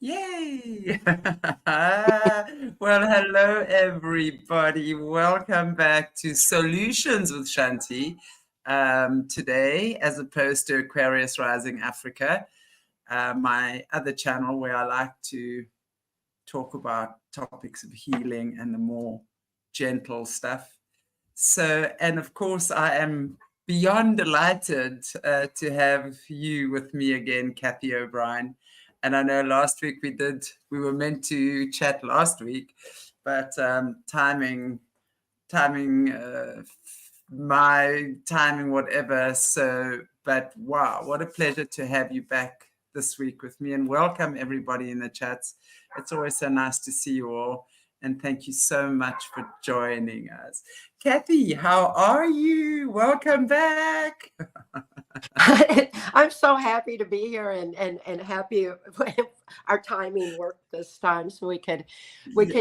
Yay! Well, hello everybody. Welcome back to Solutions with Shanti. Today, as opposed to Aquarius Rising Africa, my other channel where I like to talk about topics of healing and the more gentle stuff. So, and of course, I am beyond delighted to have you with me again, Cathy O'Brien. And I know last week we were meant to chat last week, but timing, my timing, whatever. So, but wow, what a pleasure to have you back this week with me, and welcome everybody in the chats. It's always so nice to see you all, and thank you so much for joining us. Cathy, how are you? Welcome back. I'm so happy to be here and happy our timing worked this time so we could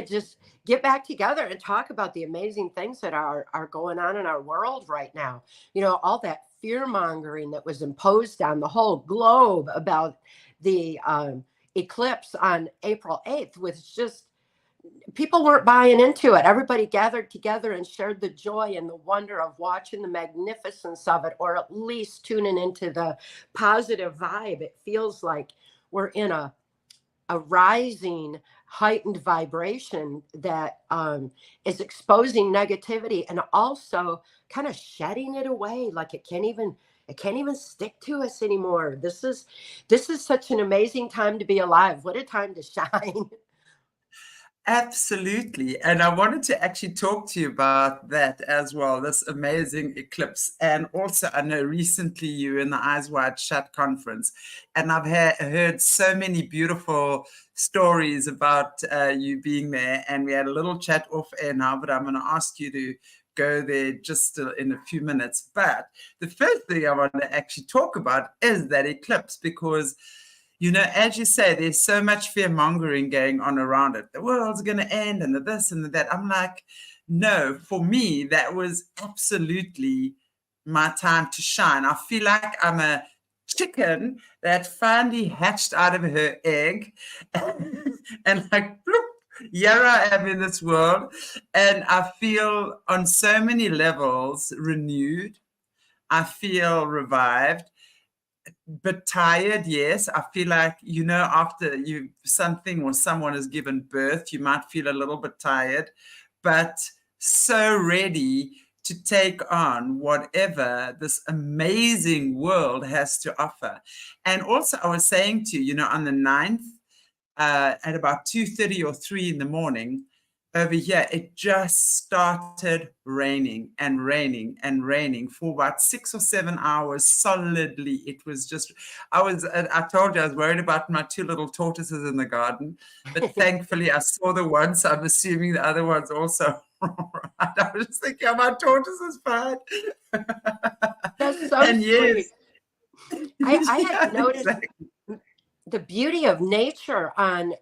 just get back together and talk about the amazing things that are going on in our world right now. You know, all that fear mongering that was imposed on the whole globe about the eclipse on April 8th was just people weren't buying into it. Everybody gathered together and shared the joy and the wonder of watching the magnificence of it, or at least tuning into the positive vibe. It feels like we're in a rising, heightened vibration that is exposing negativity and also kind of shedding it away, like it can't even stick to us anymore. This is such an amazing time to be alive. What a time to shine. Absolutely. And I wanted to actually talk to you about that as well, this amazing eclipse. And also, I know recently you were in the Eyes Wide Shut conference, and I've heard so many beautiful stories about you being there. And we had a little chat off air now, but I'm going to ask you to go there just in a few minutes. But the first thing I want to actually talk about is that eclipse, because as you say, there's so much fear mongering going on around it. The world's going to end and the this and the that. I'm like, no, for me, that was absolutely my time to shine. I feel like I'm a chicken that finally hatched out of her egg and like, bloop, here I am in this world. And I feel on so many levels renewed. I feel revived, but tired. Yes, I feel like, after you something or someone has given birth, you might feel a little bit tired, but so ready to take on whatever this amazing world has to offer. And also, I was saying to you, on the 9th, at about 2:30 or 3 in the morning, over here, it just started raining and raining and raining for about 6 or 7 hours solidly. It was just, I told you I was worried about my two little tortoises in the garden, but thankfully I saw the one, so I'm assuming the other one's also right. I was just thinking, oh, my tortoise is fine. That's so And yes, sweet. I had yeah, noticed exactly. the beauty of nature on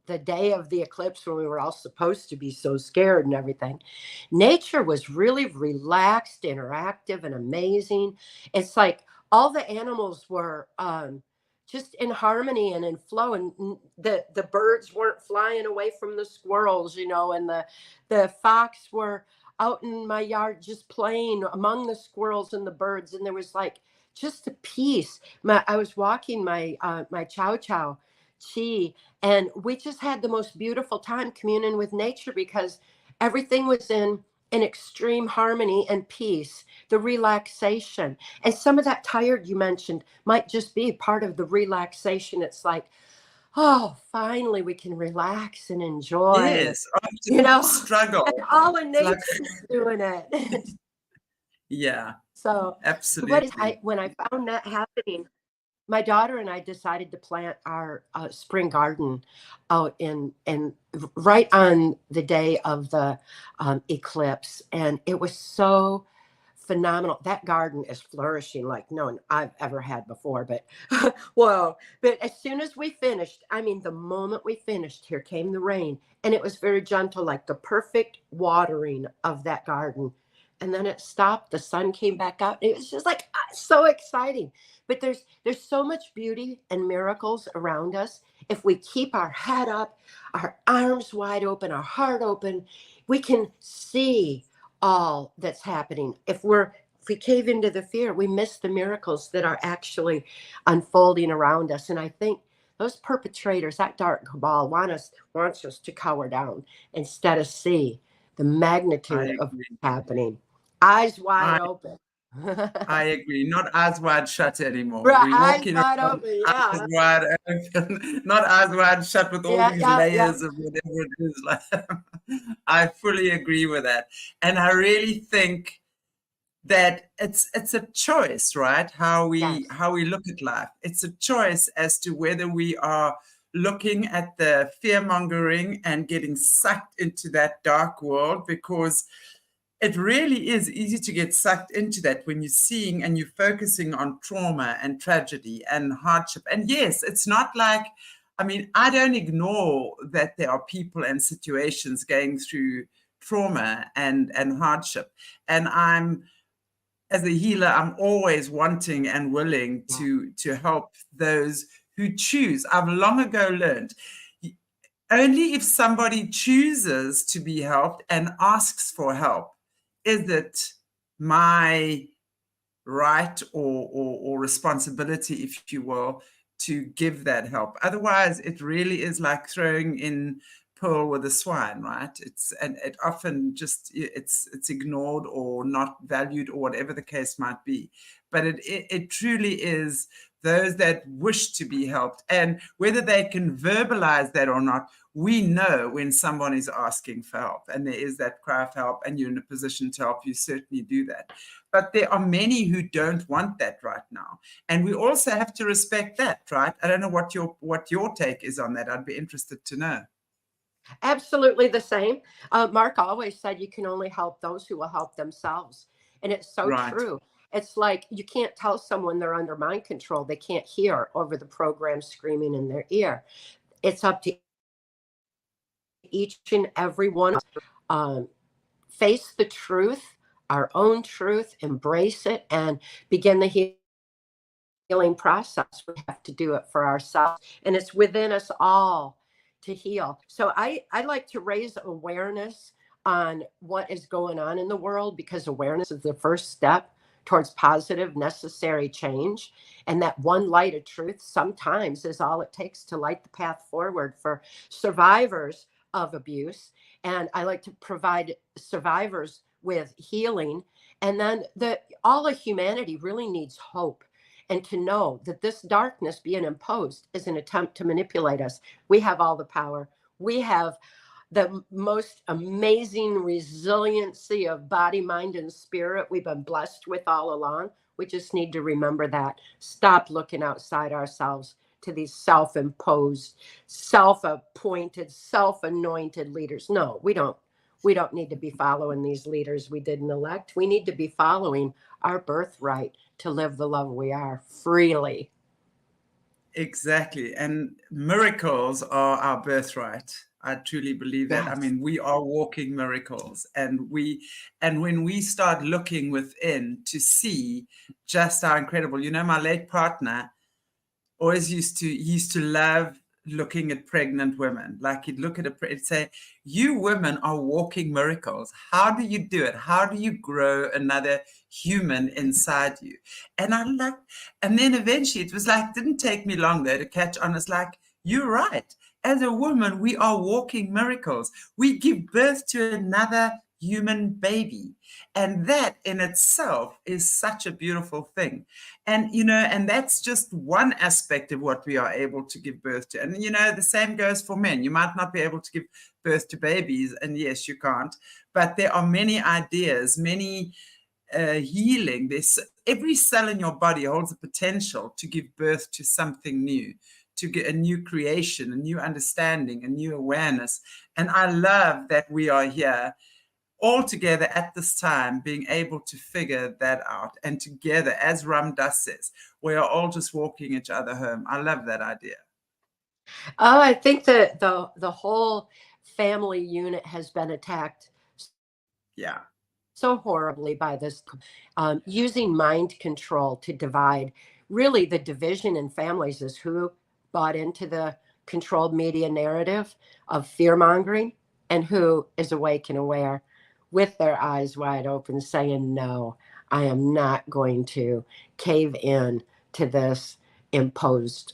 the day of the eclipse when we were all supposed to be so scared and everything. Nature was really relaxed, interactive, and amazing. It's like all the animals were just in harmony and in flow, and the birds weren't flying away from the squirrels, and the fox were out in my yard just playing among the squirrels and the birds, and there was like just a peace. I was walking my chow chow chi, and we just had the most beautiful time communing with nature because everything was in an extreme harmony and peace, the relaxation. And some of that tired you mentioned might just be part of the relaxation. It's like, oh, finally we can relax and enjoy, Yes, after you know, struggle. and all of It's like, nature is doing it. yeah, So absolutely. when I found that happening, my daughter and I decided to plant our spring garden out in right on the day of the eclipse, and it was so phenomenal. That garden is flourishing like no one I've ever had before. But whoa! But as soon as we finished, I mean, the moment we finished, here came the rain, and it was very gentle, like the perfect watering of that garden. and then it stopped. The sun came back out. It was just like so exciting. But there's so much beauty and miracles around us. If we keep our head up, our arms wide open, our heart open, we can see all that's happening. If we cave into the fear, we miss the miracles that are actually unfolding around us. And I think those perpetrators, that dark cabal, wants us to cower down instead of see the I magnitude of what's agree. happening. Eyes wide I open. I agree. Not eyes wide shut anymore. Right, We're eyes walking wide around open. eyes Yeah. wide open, not eyes wide shut with all Yeah, these yeah, yeah. layers of whatever it is. Like, I fully agree with that. And I really think that it's a choice, right? Yes. How we look at life. It's a choice as to whether we are looking at the fear mongering and getting sucked into that dark world, because it really is easy to get sucked into that when you're seeing and you're focusing on trauma and tragedy and hardship. And yes, it's not like, I mean, I don't ignore that there are people and situations going through trauma and hardship. And as a healer, I'm always wanting and willing Yeah. to help those who choose. I've long ago learned only if somebody chooses to be helped and asks for help is it my right or responsibility, if you will, to give that help. Otherwise, it really is like throwing in pearl with a swine, right? And it often just it's ignored or not valued or whatever the case might be. But it truly is those that wish to be helped, and whether they can verbalize that or not, we know when someone is asking for help and there is that cry for help and you're in a position to help, you certainly do that. But there are many who don't want that right now. And we also have to respect that, right? I don't know what your take is on that. I'd be interested to know. Absolutely the same. Mark always said you can only help those who will help themselves. And it's so Right. true. It's like you can't tell someone they're under mind control. They can't hear over the program screaming in their ear. It's up to each and every one of us. Face the truth, our own truth, embrace it, and begin the healing process. We have to do it for ourselves, and it's within us all to heal. So I like to raise awareness on what is going on in the world, because awareness is the first step towards positive, necessary change. And that one light of truth sometimes is all it takes to light the path forward for survivors of abuse. And I like to provide survivors with healing. And then all of humanity really needs hope, and to know that this darkness being imposed is an attempt to manipulate us. We have all the power. We have the most amazing resiliency of body, mind, and spirit we've been blessed with all along. We just need to remember that. Stop looking outside ourselves to these self-imposed, self-appointed, self-anointed leaders. No, we don't. We don't need to be following these leaders we didn't elect. We need to be following our birthright to live the love we are freely. Exactly. And miracles are our birthright. I truly believe that. I Yes. mean, we are walking miracles, and when we start looking within to see just how incredible, my late partner always he used to love looking at pregnant women. Like he'd look at he'd say, you women are walking miracles. How do you do it? How do you grow another human inside you? And and then eventually it was like, didn't take me long though to catch on. It's like, you're right. As a woman, we are walking miracles. We give birth to another human baby. And that in itself is such a beautiful thing. And, and that's just one aspect of what we are able to give birth to. And, the same goes for men. You might not be able to give birth to babies, and yes, you can't. But there are many ideas, many healing. Every cell in your body holds the potential to give birth to something new, to get a new creation, a new understanding, a new awareness. And I love that we are here all together at this time, being able to figure that out. And together, as Ram Dass says, we are all just walking each other home. I love that idea. Oh, I think that the whole family unit has been attacked. Yeah. so horribly by this, using mind control to divide. Really, the division in families is who bought into the controlled media narrative of fear mongering and who is awake and aware with their eyes wide open, saying, no, I am not going to cave in to this imposed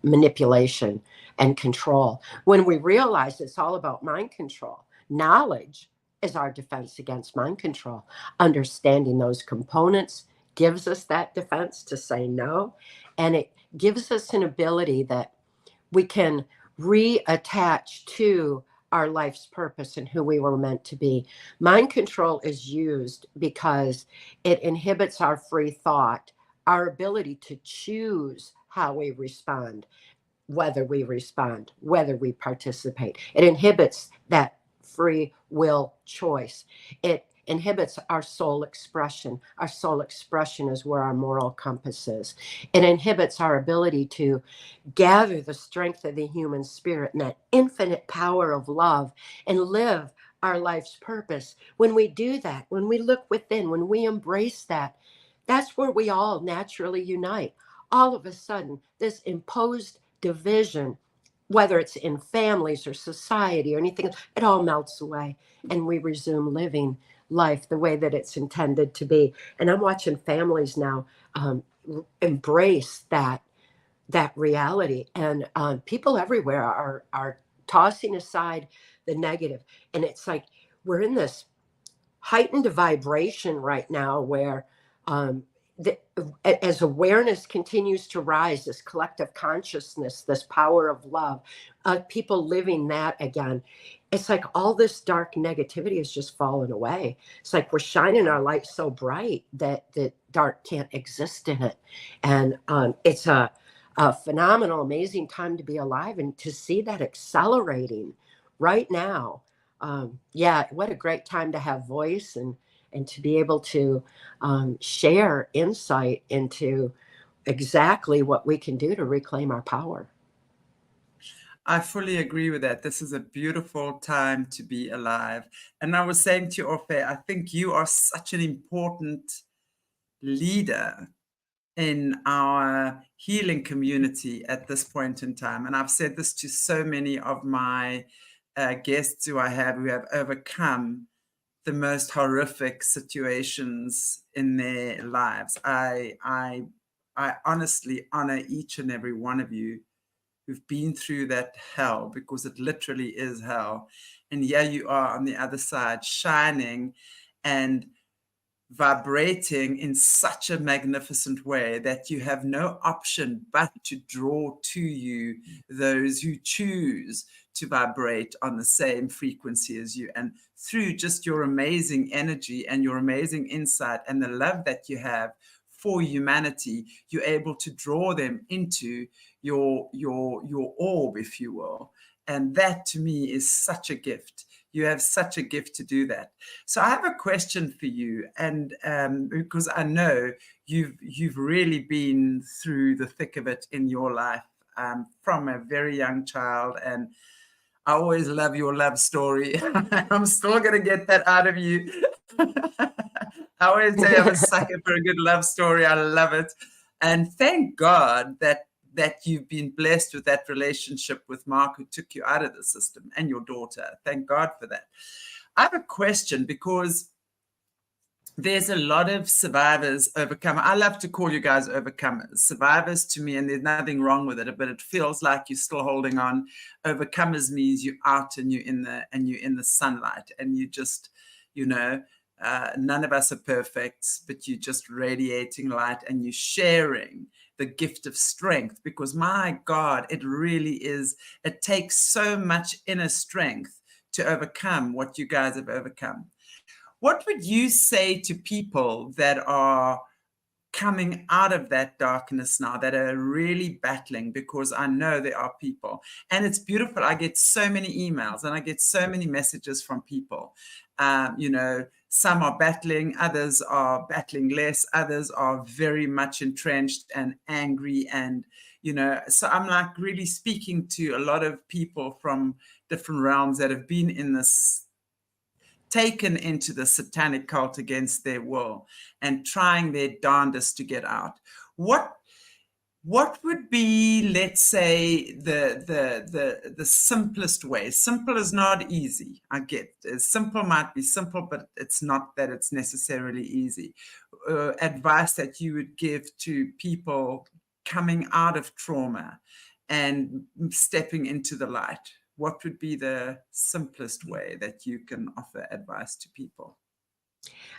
manipulation and control. When we realize it's all about mind control, knowledge is our defense against mind control. Understanding those components gives us that defense to say no. And it gives us an ability that we can reattach to our life's purpose and who we were meant to be. Mind control is used because it inhibits our free thought, our ability to choose how we respond, whether we participate. It inhibits that free will choice. It inhibits our soul expression. Our soul expression is where our moral compass is. It inhibits our ability to gather the strength of the human spirit and that infinite power of love and live our life's purpose. When we do that, when we look within, when we embrace that, that's where we all naturally unite. All of a sudden, this imposed division, whether it's in families or society or anything, it all melts away and we resume living life the way that it's intended to be. And I'm watching families now embrace that reality, and people everywhere are tossing aside the negative. And it's like we're in this heightened vibration right now where the, as awareness continues to rise, this collective consciousness, this power of love, people living that again, it's like all this dark negativity has just fallen away. It's like we're shining our light so bright that the dark can't exist in it. And it's a phenomenal, amazing time to be alive and to see that accelerating right now. Yeah, what a great time to have voice and to be able to share insight into exactly what we can do to reclaim our power. I fully agree with that. This is a beautiful time to be alive. And I was saying to you, Orphe, I think you are such an important leader in our healing community at this point in time. And I've said this to so many of my guests who I have who have overcome the most horrific situations in their lives. I honestly honor each and every one of you who've been through that hell, because it literally is hell. And here you are on the other side, shining and vibrating in such a magnificent way that you have no option but to draw to you those who choose to vibrate on the same frequency as you. And through just your amazing energy and your amazing insight and the love that you have for humanity, you're able to draw them into your orb, if you will. And that to me is such a gift. You have such a gift to do that. So I have a question for you, and because I know you've really been through the thick of it in your life from a very young child, and I always love your love story. I'm still going to get that out of you. I always say I'm a sucker for a good love story. I love it. And thank God that you've been blessed with that relationship with Mark, who took you out of the system, and your daughter. Thank God for that. I have a question, because there's a lot of survivors, overcomers. I love to call you guys overcomers. Survivors to me, and there's nothing wrong with it, but it feels like you're still holding on. Overcomers means you're out and you're in the sunlight, and you just, none of us are perfect, but you're just radiating light and you're sharing the gift of strength, because my God, it really is. It takes so much inner strength to overcome what you guys have overcome. What would you say to people that are coming out of that darkness now, that are really battling? Because I know there are people, and it's beautiful. I get so many emails and I get so many messages from people. Some are battling, others are battling less, others are very much entrenched and angry. And, so I'm like really speaking to a lot of people from different realms that have been in this taken into the satanic cult against their will and trying their darndest to get out. What would be, let's say, the simplest way? Simple is not easy. I get simple might be simple, but it's not that it's necessarily easy. Advice that you would give to people coming out of trauma and stepping into the light. What would be the simplest way that you can offer advice to people?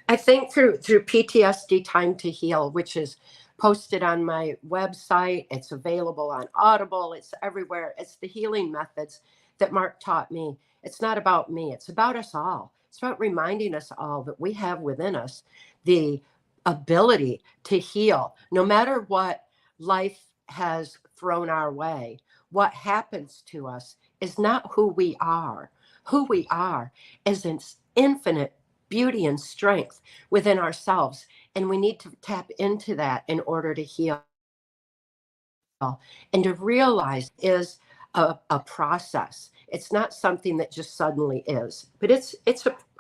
I think through PTSD Time to Heal, which is posted on my website. It's available on Audible. It's everywhere. It's the healing methods that Mark taught me. It's not about me. It's about us all. It's about reminding us all that we have within us the ability to heal, no matter what life has thrown our way. What happens to us is not who we are. Who we are is an infinite beauty and strength within ourselves. And we need to tap into that in order to heal. And to realize is a process. It's not something that just suddenly is, but it's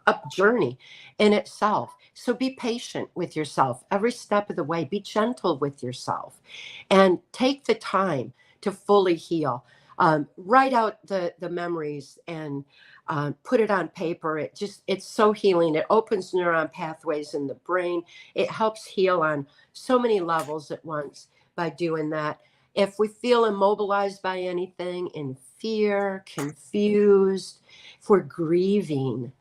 a journey in itself. So be patient with yourself every step of the way. Be gentle with yourself and take the time to fully heal. Write out the memories and put it on paper. It's so healing. It opens neuron pathways in the brain. It helps heal on so many levels at once by doing that. If we feel immobilized by anything, in fear, confused, if we're grieving,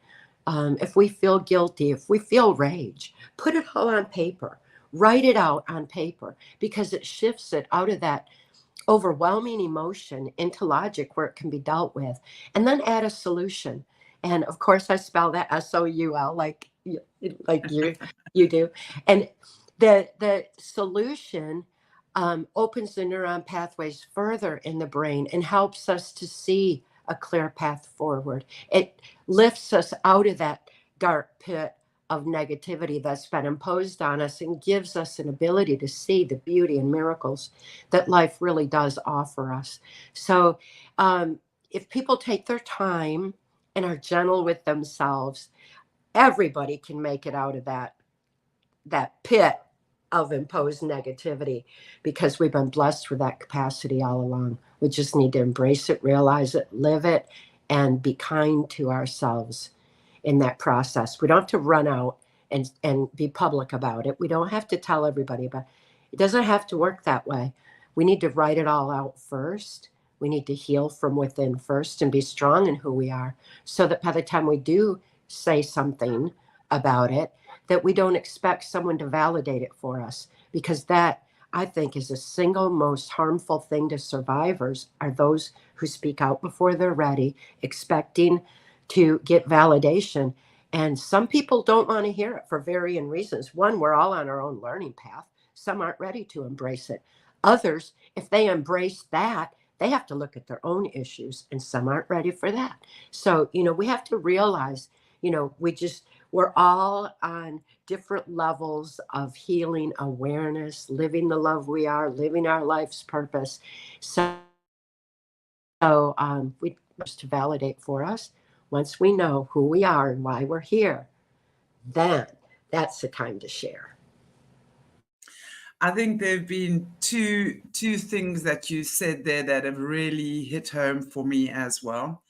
if we feel guilty, if we feel rage, put it all on paper. Write it out on paper, because it shifts it out of that overwhelming emotion into logic where it can be dealt with, and then add a solution. And of course, I spell that SOUL like you do. And the solution opens the neuron pathways further in the brain and helps us to see a clear path forward. It lifts us out of that dark pit of negativity that's been imposed on us and gives us an ability to see the beauty and miracles that life really does offer us. So if people take their time and are gentle with themselves, everybody can make it out of that pit of imposed negativity, because we've been blessed with that capacity all along. We just need to embrace it, realize it, live it, and be kind to ourselves in that process. We don't have to run out and be public about it. We don't have to tell everybody about it. It doesn't have to work that way. We need to write it all out first. We need to heal from within first and be strong in who we are, so that by the time we do say something about it, that we don't expect someone to validate it for us, because that, I think, is the single most harmful thing to survivors, are those who speak out before they're ready, expecting to get validation. And some people don't want to hear it for varying reasons. One, we're all on our own learning path. Some aren't ready to embrace it. Others, if they embrace that, they have to look at their own issues, and some aren't ready for that. So, we have to realize, we're all on different levels of healing awareness, living the love we are, living our life's purpose. So we just to validate for us. Once we know who we are and why we're here, then that's the time to share. I think there have been two things that you said there that have really hit home for me as well.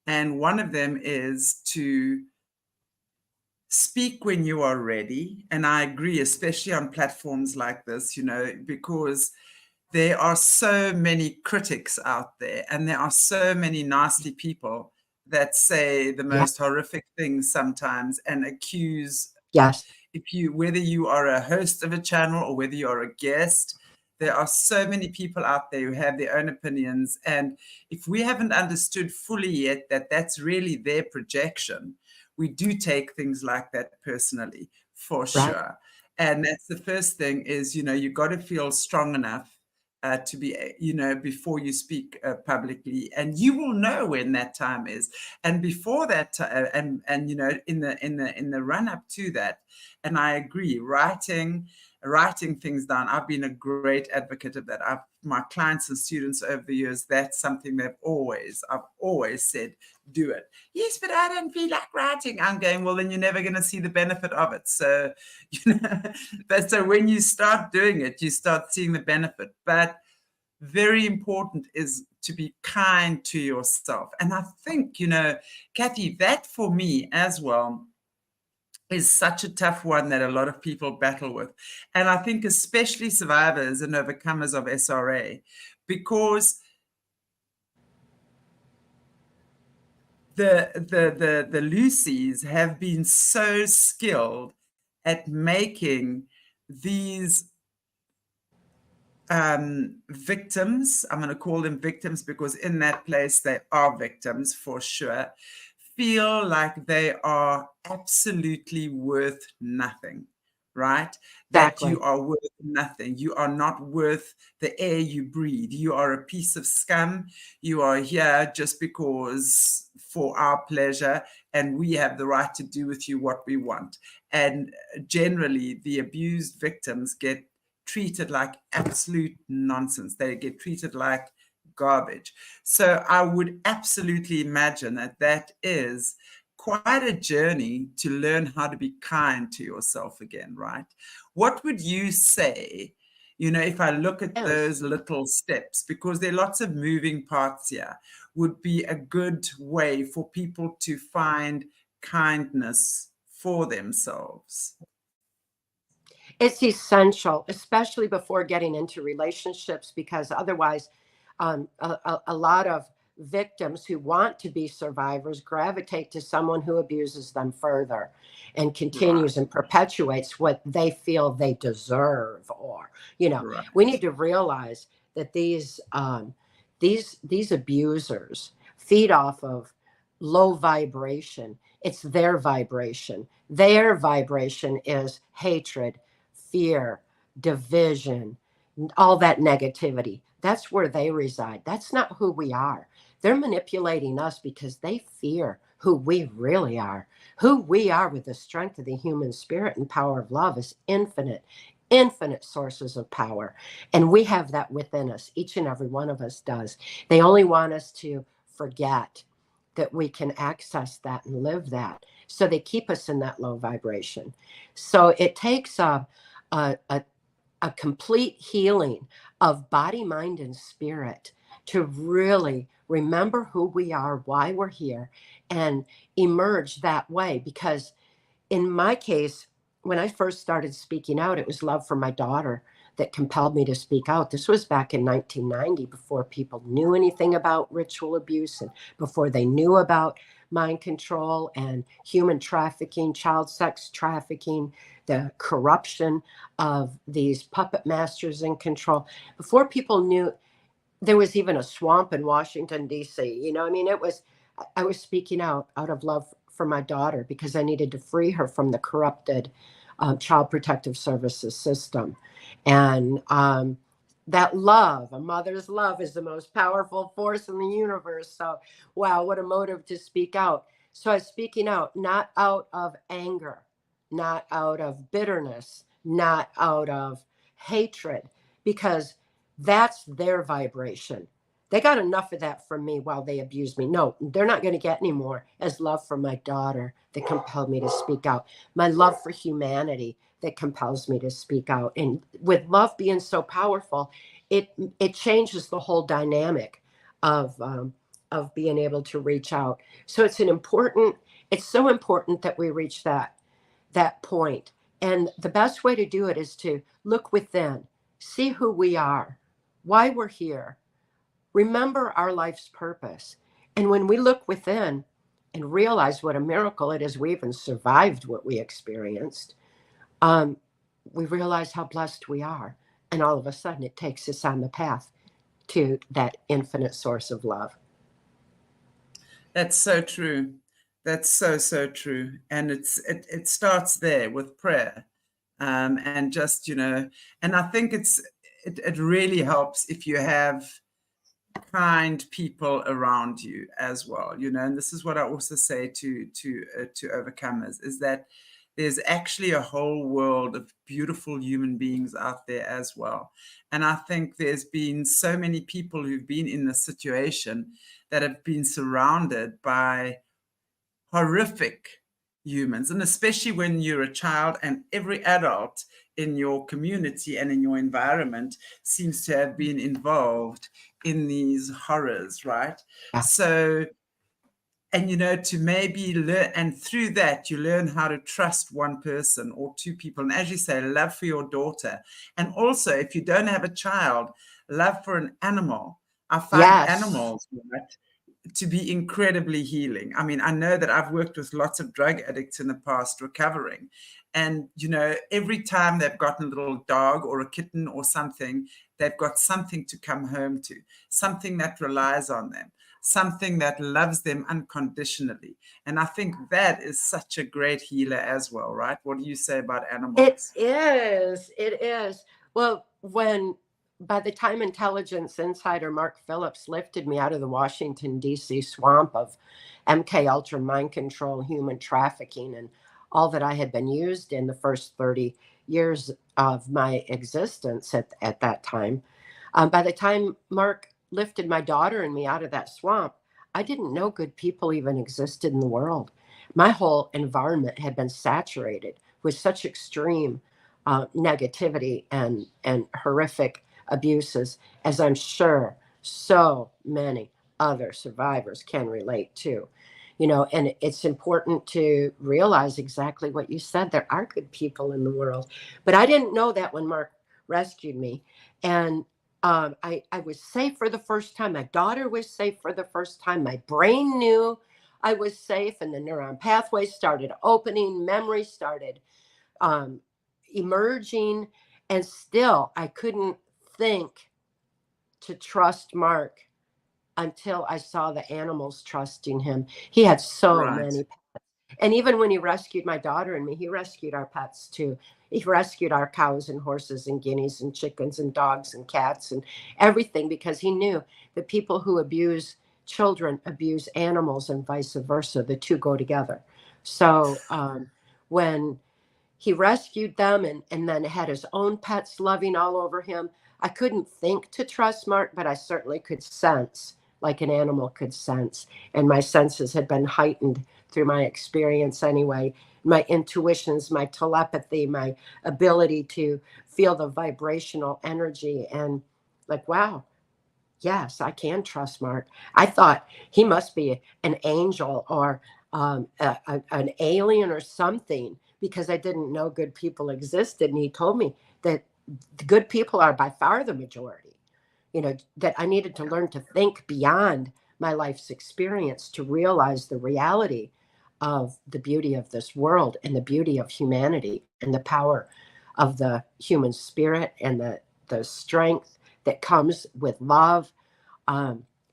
And one of them is to speak when you are ready. And I agree, especially on platforms like this, because there are so many critics out there, and there are so many nasty people that say the most horrific things sometimes and accuse. Yes. Whether you are a host of a channel or whether you're a guest, there are so many people out there who have their own opinions. And if we haven't understood fully yet that that's really their projection, we do take things like that personally, for sure. And that's the first thing is, you got to feel strong enough to be, before you speak publicly, and you will know when that time is. And before that, in the run up to that, and I agree, writing things down. I've been a great advocate of that. My clients and students over the years, that's something I've always said, do it. Yes, but I don't feel like writing. I'm going, well, then you're never going to see the benefit of it. So, but so when you start doing it, you start seeing the benefit. But very important is to be kind to yourself. And I think, Cathy, that for me as well is such a tough one that a lot of people battle with. And I think especially survivors and overcomers of SRA, because the Lucys have been so skilled at making these victims, I'm going to call them victims because in that place they are victims for sure, feel like they are absolutely worth nothing, right? That Exactly. you are worth nothing. You are not worth the air you breathe. You are a piece of scum. You are here just because for our pleasure, and we have the right to do with you what we want. And generally, the abused victims get treated like absolute nonsense. They get treated like garbage. So I would absolutely imagine that that is quite a journey to learn how to be kind to yourself again, right? What would you say, if I look at those little steps, because there are lots of moving parts here, would be a good way for people to find kindness for themselves? It's essential, especially before getting into relationships, because otherwise, a lot of victims who want to be survivors gravitate to someone who abuses them further and continues and perpetuates what they feel they deserve. Or, Right. we need to realize that these abusers feed off of low vibration. It's their vibration. Their vibration is hatred, fear, division, all that negativity. That's where they reside. That's not who we are. They're manipulating us because they fear who we really are. Who we are with the strength of the human spirit and power of love is infinite, infinite sources of power. And we have that within us. Each and every one of us does. They only want us to forget that we can access that and live that. So they keep us in that low vibration. So it takes a complete healing of body, mind, and spirit to really remember who we are, why we're here, and emerge that way. Because in my case, when I first started speaking out, it was love for my daughter that compelled me to speak out. This was back in 1990, before people knew anything about ritual abuse and before they knew about mind control and human trafficking, child sex trafficking, the corruption of these puppet masters in control. Before people knew there was even a swamp in Washington, D.C. I was speaking out of love for my daughter because I needed to free her from the corrupted Child Protective Services system. And that love, a mother's love, is the most powerful force in the universe. So, wow, what a motive to speak out. So I was speaking out, not out of anger, not out of bitterness, not out of hatred, because that's their vibration. They got enough of that from me while they abused me. No, they're not going to get any more as love for my daughter that compelled me to speak out. My love for humanity that compels me to speak out. And with love being so powerful, it changes the whole dynamic of being able to reach out. So it's so important that we reach that point. And the best way to do it is to look within, see who we are, why we're here, remember our life's purpose. And when we look within and realize what a miracle it is we even survived what we experienced, we realize how blessed we are. And all of a sudden it takes us on the path to that infinite source of love. That's so true. That's so true. And it starts there with prayer. And just, and I think it really helps if you have kind people around you as well, and this is what I also say to overcomers, is that there's actually a whole world of beautiful human beings out there as well. And I think there's been so many people who've been in this situation that have been surrounded by horrific humans. And especially when you're a child and every adult in your community and in your environment seems to have been involved in these horrors, right? Yeah. So, and to maybe learn, and through that you learn how to trust one person or two people, and as you say, love for your daughter. And also, if you don't have a child, love for an animal. I find Yes. animals, right, to be incredibly healing. I mean, I know that I've worked with lots of drug addicts in the past recovering, and every time they've gotten a little dog or a kitten or something, they've got something to come home to, something that relies on them, something that loves them unconditionally. And I think that is such a great healer as well, right? What do you say about It animals? is. It is. Well, by the time intelligence insider Mark Phillips lifted me out of the Washington, D.C. swamp of MK Ultra mind control, human trafficking, and all that I had been used in the first 30 years of my existence at that time, by the time Mark lifted my daughter and me out of that swamp, I didn't know good people even existed in the world. My whole environment had been saturated with such extreme negativity and horrific abuses, as I'm sure so many other survivors can relate to. And it's important to realize exactly what you said. There are good people in the world. But I didn't know that when Mark rescued me. And I was safe for the first time. My daughter was safe for the first time. My brain knew I was safe, and the neuron pathways started opening, memory started um, emerging, and still I couldn't think to trust Mark until I saw the animals trusting him. He had so Right. many. And even when he rescued my daughter and me, he rescued our pets too. He rescued our cows and horses and guineas and chickens and dogs and cats and everything, because he knew that people who abuse children abuse animals and vice versa. The two go together. So when he rescued them and then had his own pets loving all over him, I couldn't think to trust Mark, but I certainly could sense, like an animal could sense. And my senses had been heightened through my experience anyway. My intuitions, my telepathy, my ability to feel the vibrational energy. And like, wow, yes, I can trust Mark. I thought he must be an angel or an alien or something, because I didn't know good people existed. And he told me that the good people are by far the majority, that I needed to learn to think beyond my life's experience to realize the reality of the beauty of this world and the beauty of humanity and the power of the human spirit and the strength that comes with love.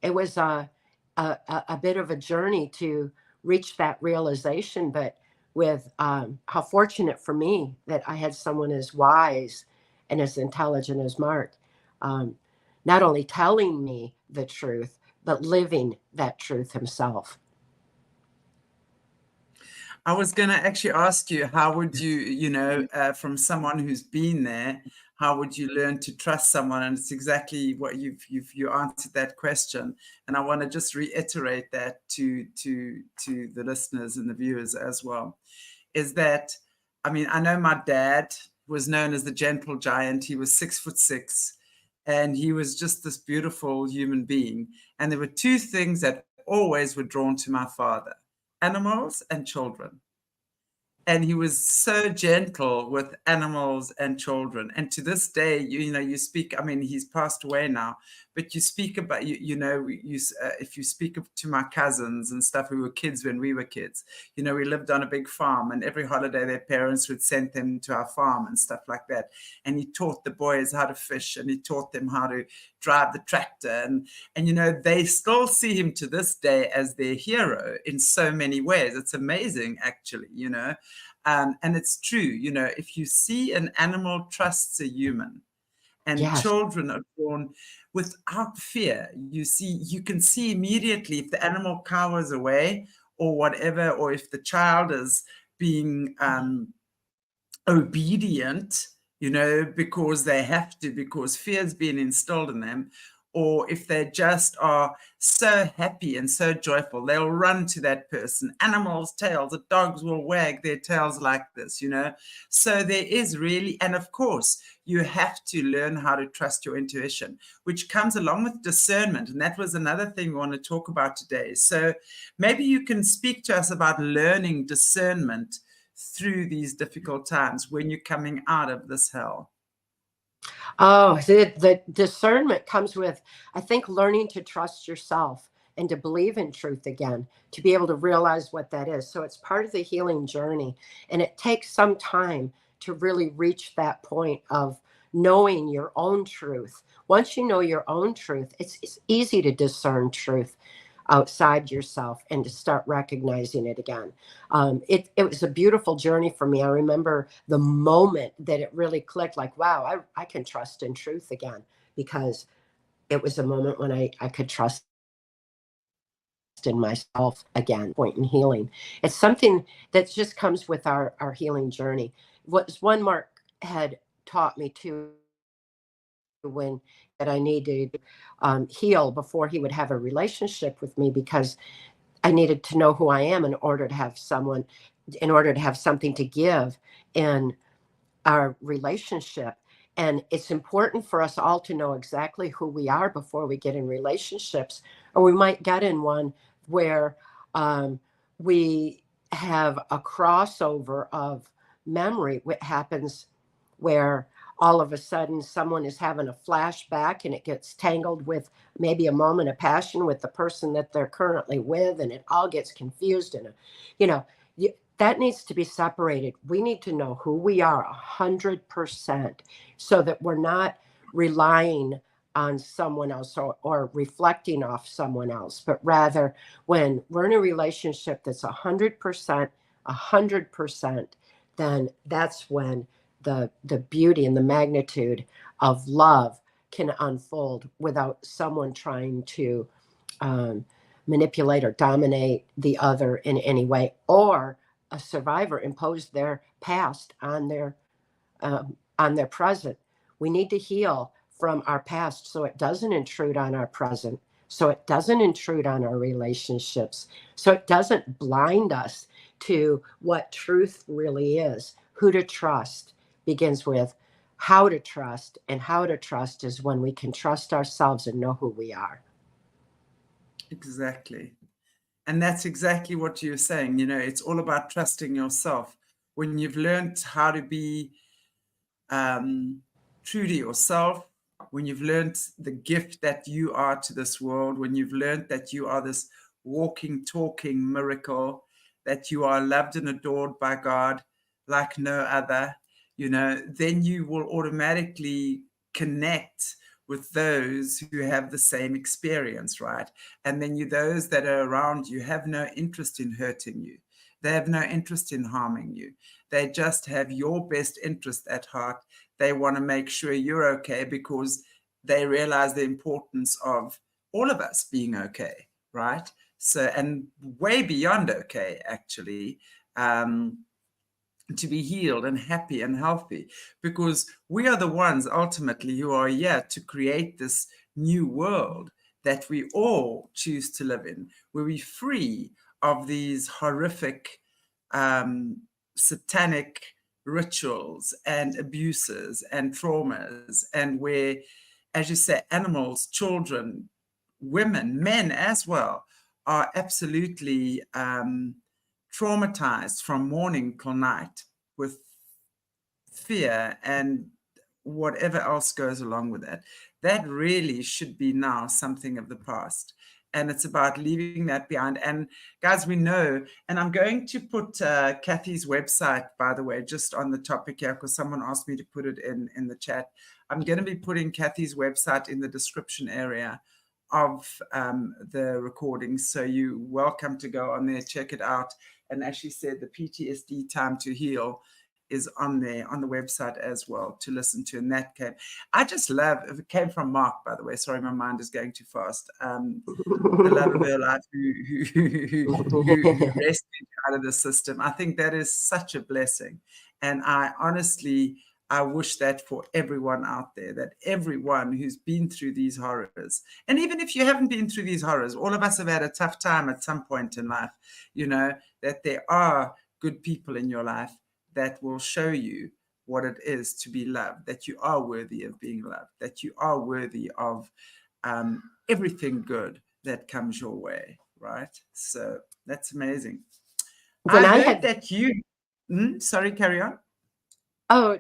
It was a bit of a journey to reach that realization, but with how fortunate for me that I had someone as wise and as intelligent as Mark, um, not only telling me the truth, but living that truth himself. I was going to actually ask you, how would you, from someone who's been there, how would you learn to trust someone? And it's exactly what you answered that question. And I want to just reiterate that to the listeners and the viewers as well. Is that, I mean, I know my dad was known as the gentle giant. He was 6'6", and he was just this beautiful human being. And there were two things that always were drawn to my father: animals and children. And he was so gentle with animals and children. And to this day, you speak, I mean, he's passed away now, but you speak about, if you speak to my cousins and stuff, who were kids when we were kids, we lived on a big farm, and every holiday their parents would send them to our farm and stuff like that. And he taught the boys how to fish, and he taught them how to drive the tractor. And they still see him to this day as their hero in so many ways. It's amazing, actually, and it's true, if you see an animal trusts a human, and Yes. children are born without fear, you can see immediately if the animal cowers away or whatever, or if the child is being obedient, you know, because they have to, because fear's been instilled in them, or if they just are so happy and so joyful, they'll run to that person. Animals' tails, the dogs will wag their tails like this, you know. So there is really, and of course, you have to learn how to trust your intuition, which comes along with discernment. And that was another thing we want to talk about today. So maybe you can speak to us about learning discernment through these difficult times when you're coming out of this hell. Oh, the discernment comes with, I think, learning to trust yourself and to believe in truth again, to be able to realize what that is. So it's part of the healing journey. And it takes some time to really reach that point of knowing your own truth. Once you know your own truth, it's easy to discern truth outside yourself and to start recognizing it again. It was a beautiful journey for me. I remember the moment that it really clicked, like, wow, I can trust in truth again, because it was a moment when I could trust in myself again, point in healing. It's something that just comes with our healing journey. What one Mark had taught me too, when that I needed to heal before he would have a relationship with me, because I needed to know who I am in order to have someone, in order to have something to give in our relationship. And it's important for us all to know exactly who we are before we get in relationships, or we might get in one where we have a crossover of memory. What happens where all of a sudden someone is having a flashback and it gets tangled with maybe a moment of passion with the person that they're currently with, and it all gets confused. And you know, that needs to be separated. We need to know who we are 100%, so that we're not relying on someone else or reflecting off someone else, but rather when we're in a relationship that's 100%, then that's when the beauty and the magnitude of love can unfold without someone trying to manipulate or dominate the other in any way, or a survivor impose their past on their present. We need to heal from our past so it doesn't intrude on our present, so it doesn't intrude on our relationships, so it doesn't blind us to what truth really is. Who to trust begins with how to trust, and how to trust is when we can trust ourselves and know who we are. Exactly. And that's exactly what you're saying. You know, it's all about trusting yourself. When you've learned how to be true to yourself, when you've learned the gift that you are to this world, when you've learned that you are this walking, talking miracle, that you are loved and adored by God like no other, you know, then you will automatically connect with those who have the same experience, right? And then those that are around you have no interest in hurting you. They have no interest in harming you. They just have your best interest at heart. They want to make sure you're okay, because they realize the importance of all of us being okay, right? So, and way beyond okay, actually. To be healed and happy and healthy, because we are the ones ultimately who are here to create this new world that we all choose to live in, where we're free of these horrific satanic rituals and abuses and traumas, and where, as you say, animals, children, women, men as well, are absolutely traumatized from morning till night with fear and whatever else goes along with that. That really should be now something of the past. And it's about leaving that behind. And guys, we know, and I'm going to put Cathy's website, by the way, just on the topic here, because someone asked me to put it in the chat. I'm going to be putting Cathy's website in the description area of the recording. So you're welcome to go on there, check it out. And as she said, the PTSD Time to Heal is on there on the website as well to listen to. And that came, I just love, it came from Mark, by the way. Sorry, my mind is going too fast. The love of her life who rescued her out of the system. I think that is such a blessing. And I honestly, I wish that for everyone out there, that everyone who's been through these horrors, and even if you haven't been through these horrors, all of us have had a tough time at some point in life, that there are good people in your life that will show you what it is to be loved, that you are worthy of being loved, that you are worthy of everything good that comes your way, right? So that's amazing. When I heard that you, sorry, carry on. Oh,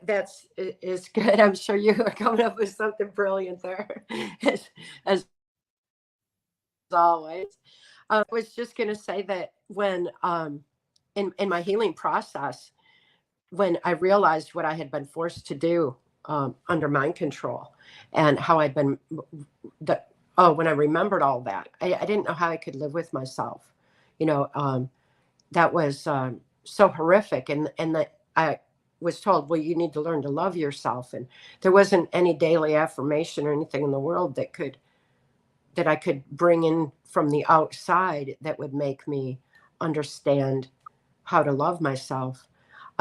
that's is good. I'm sure you are coming up with something brilliant there, as always. I was just going to say that when in my healing process, when I realized what I had been forced to do under mind control, and how I'd been when I remembered all that, I didn't know how I could live with myself. That was so horrific, and that I was told, well, you need to learn to love yourself, and there wasn't any daily affirmation or anything in the world that I could bring in from the outside that would make me understand how to love myself,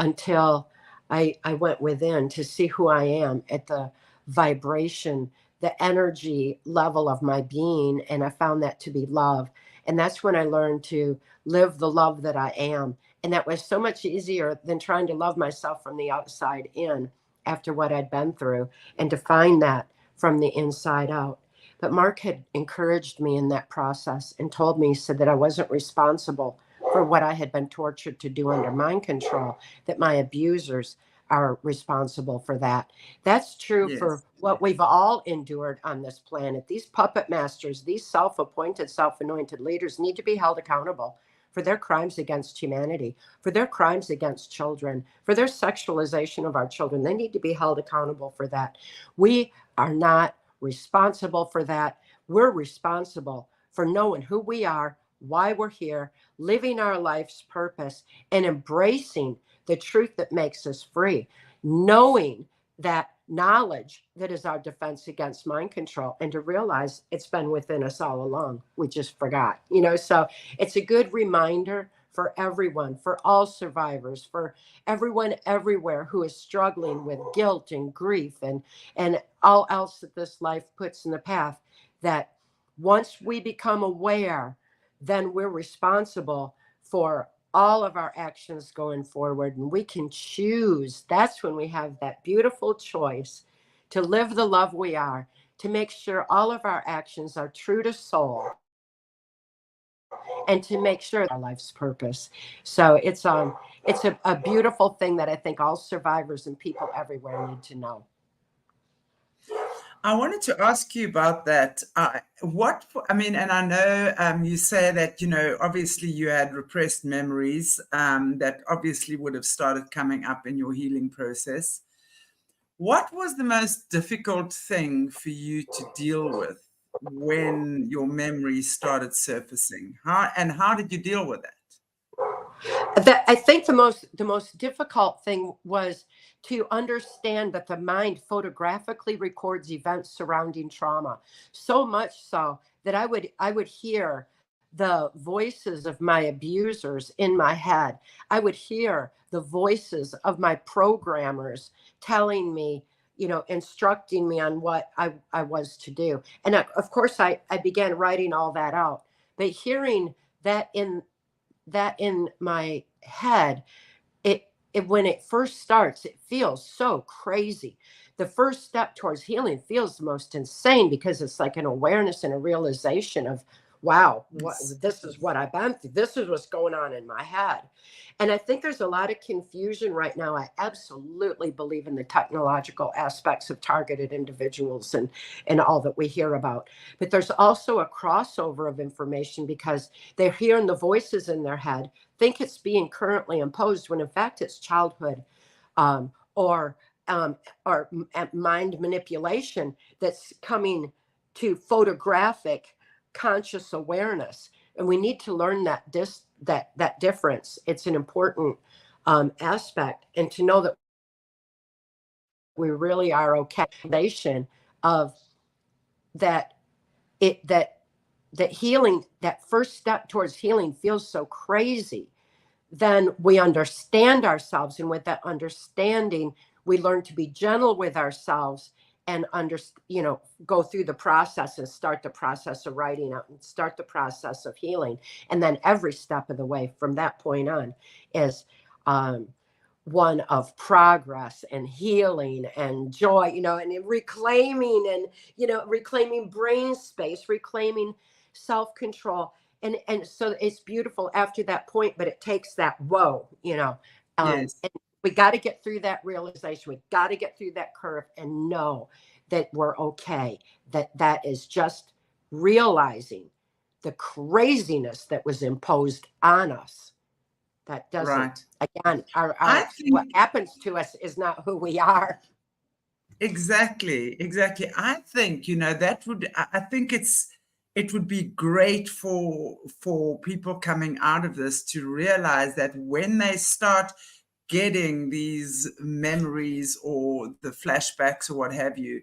until I went within to see who I am at the vibration, the energy level of my being. And I found that to be love. And that's when I learned to live the love that I am. And that was so much easier than trying to love myself from the outside in after what I'd been through, and to find that from the inside out. But Mark had encouraged me in that process and told me, said that I wasn't responsible for what I had been tortured to do under mind control, that my abusers are responsible for that. That's true for what we've all endured on this planet. These puppet masters, these self-appointed, self-anointed leaders need to be held accountable for their crimes against humanity, for their crimes against children, for their sexualization of our children. They need to be held accountable for that. We are not responsible for that. We're responsible for knowing who we are, why we're here, living our life's purpose, and embracing the truth that makes us free, knowing that knowledge that is our defense against mind control, and to realize it's been within us all along. We just forgot, so it's a good reminder for everyone, for all survivors, for everyone everywhere who is struggling with guilt and grief and all else that this life puts in the path, that once we become aware, then we're responsible for all of our actions going forward, and we can choose. That's when we have that beautiful choice to live the love we are, to make sure all of our actions are true to soul, and to make sure our life's purpose. So it's a beautiful thing that I think all survivors and people everywhere need to know. I wanted to ask you about that. And I know you say that, obviously you had repressed memories that obviously would have started coming up in your healing process. What was the most difficult thing for you to deal with when your memories started surfacing? How did you deal with that? I think the most difficult thing was to understand that the mind photographically records events surrounding trauma, so much so that I would hear the voices of my abusers in my head. I would hear the voices of my programmers telling me, instructing me on what I was to do. And of course, I began writing all that out. But hearing that in my head, it when it first starts, it feels so crazy. The first step towards healing feels the most insane, because it's like an awareness and a realization of, wow, this is what I've been through. This is what's going on in my head. And I think there's a lot of confusion right now. I absolutely believe in the technological aspects of targeted individuals and all that we hear about. But there's also a crossover of information, because they're hearing the voices in their head, think it's being currently imposed, when in fact it's childhood or mind manipulation that's coming to photographic conscious awareness. And we need to learn that difference. It's an important aspect, and to know that we really are okay. Of that, that healing, that first step towards healing feels so crazy, then we understand ourselves. And with that understanding, we learn to be gentle with ourselves and go through the process and start the process of writing out and start the process of healing. And then every step of the way from that point on is one of progress and healing and joy, and reclaiming, and reclaiming brain space, reclaiming self-control. And so it's beautiful after that point, but it takes that whoa, Yes. and we got to get through that realization. We got to get through that curve and know that we're okay. That is just realizing the craziness that was imposed on us. That doesn't, Right. again, I what think happens to us is not who we are. exactly, exactly. I think, that would, I think it would be great for people coming out of this to realize that when they start getting these memories or the flashbacks or what have you.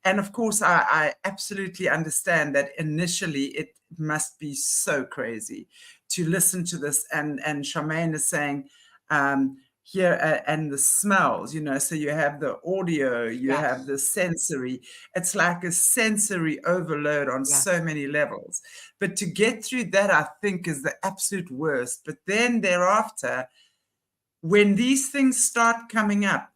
And of course, I absolutely understand that initially it must be so crazy to listen to this. And Charmaine is saying, here and the smells, so you have the audio, you have Yes. the sensory. It's like a sensory overload on so Yes. many levels. But to get through that, I think, is the absolute worst. But then thereafter, when these things start coming up,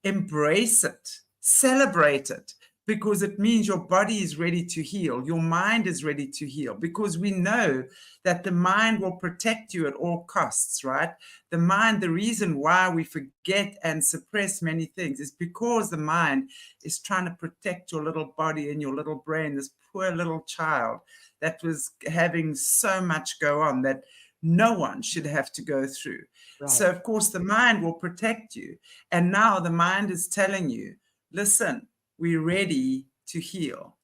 embrace it, celebrate it, because it means your body is ready to heal. Your mind is ready to heal, because we know that the mind will protect you at all costs, right? The mind, the reason why we forget and suppress many things is because the mind is trying to protect your little body and your little brain, this poor little child that was having so much go on that no one should have to go through. Right. So, of course, the mind will protect you. And now the mind is telling you, listen, we're ready to heal.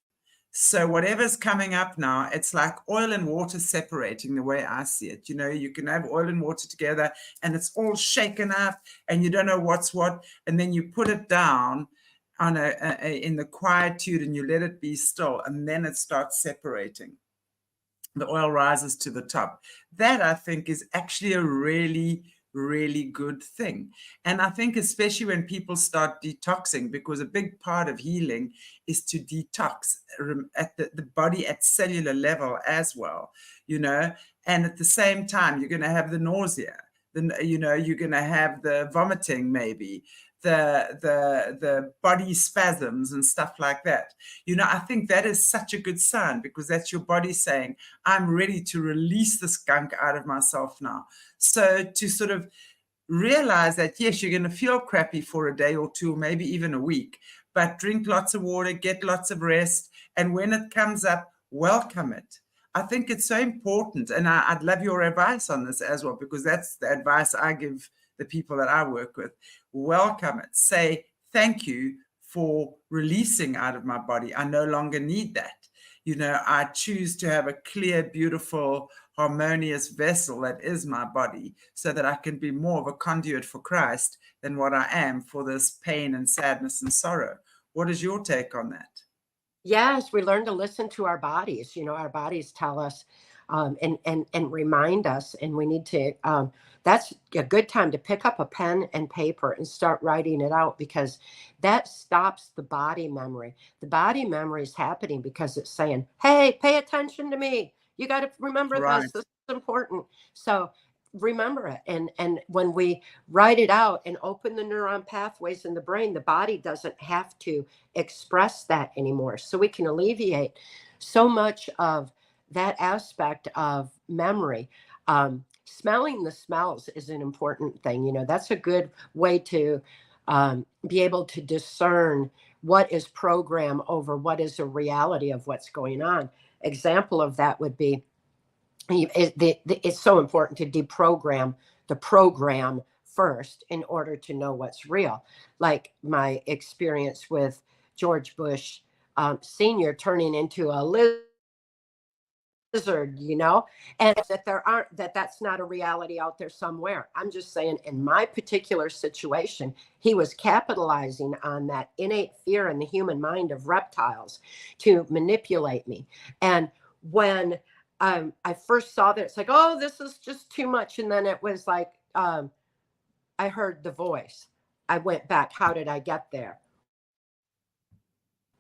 So whatever's coming up now, it's like oil and water separating, the way I see it. You can have oil and water together and it's all shaken up and you don't know what's what. And then you put it down on in the quietude and you let it be still. And then it starts separating. The oil rises to the top. That, I think, is actually a really, really good thing. And I think especially when people start detoxing, because a big part of healing is to detox at the body at cellular level as well, and at the same time, you're going to have the nausea. You're going to have the vomiting, maybe the body spasms and stuff like that. I think that is such a good sign, because that's your body saying, I'm ready to release this gunk out of myself now. So to sort of realize that, yes, you're going to feel crappy for a day or two, or maybe even a week, but drink lots of water, get lots of rest. And when it comes up, welcome it. I think it's so important. And I'd love your advice on this as well, because that's the advice I give the people that I work with. Welcome it. Say, thank you for releasing out of my body. I no longer need that. I choose to have a clear, beautiful, harmonious vessel that is my body, so that I can be more of a conduit for Christ than what I am for this pain and sadness and sorrow. What is your take on that? Yes, we learn to listen to our bodies. Our bodies tell us, and remind us, and we need to. That's a good time to pick up a pen and paper and start writing it out, because that stops the body memory. The body memory is happening because it's saying, "Hey, pay attention to me. You got to remember this. Right. This is important." So remember it, and when we write it out and open the neuron pathways in the brain, the body doesn't have to express that anymore. So we can alleviate so much of that aspect of memory. Smelling the smells is an important thing. That's a good way to be able to discern what is program over what is a reality of what's going on. Example of that would be, it's so important to deprogram the program first in order to know what's real. Like my experience with George Bush Sr. turning into a lizard wizard, you know, and that that's not a reality out there somewhere. I'm just saying, in my particular situation, he was capitalizing on that innate fear in the human mind of reptiles to manipulate me. And when I first saw that, it's like, oh, this is just too much. And then it was like, I heard the voice. I went back. How did I get there?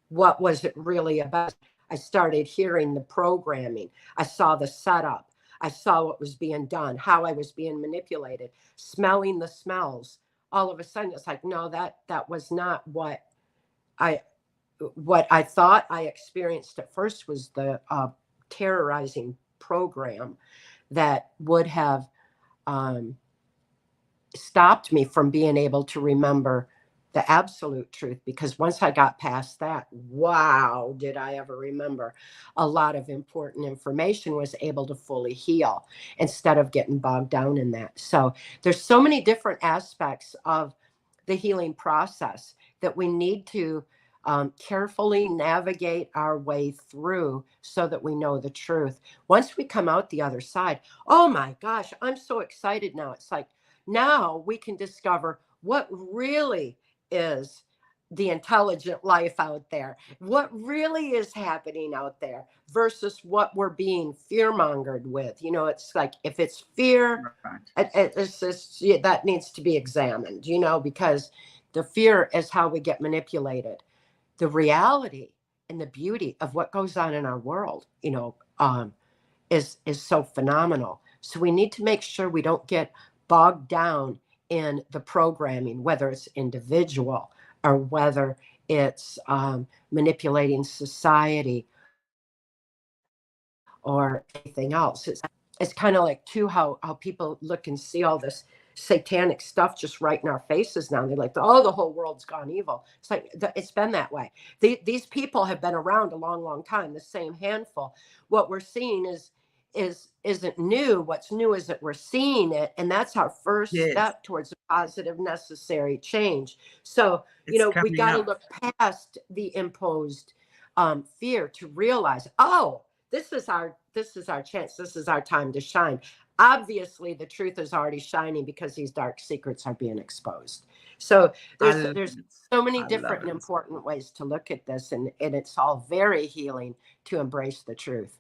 What was it really about? I started hearing the programming. I saw the setup. I saw what was being done, how I was being manipulated, smelling the smells. All of a sudden, it's like, no, that was not what I thought I experienced at first. Was the terrorizing program that would have stopped me from being able to remember the absolute truth, because once I got past that, wow, did I ever remember a lot of important information, was able to fully heal instead of getting bogged down in that. So there's so many different aspects of the healing process that we need to carefully navigate our way through so that we know the truth. Once we come out the other side, oh my gosh, I'm so excited now. It's like, now we can discover what really is the intelligent life out there, what really is happening out there versus what we're being fear-mongered with. You know, it's like, if it's fear, it's just, yeah, that needs to be examined, you know, because the fear is how we get manipulated. The reality and the beauty of what goes on in our world, you know, is so phenomenal. So we need to make sure we don't get bogged down in the programming, whether it's individual or whether it's manipulating society or anything else. It's kind of like, too, how people look and see all this satanic stuff just right in our faces now. They're like, oh, the whole world's gone evil. It's like, it's been that way. These people have been around a long, long time, the same handful. What we're seeing isn't new. What's new is that we're seeing it, and that's our first step towards a positive, necessary change. So, you know, we got to look past the imposed fear to realize, oh, this is our chance. This is our time to shine. Obviously, the truth is already shining because these dark secrets are being exposed. So there's so many different and important ways to look at this, and it's all very healing to embrace the truth.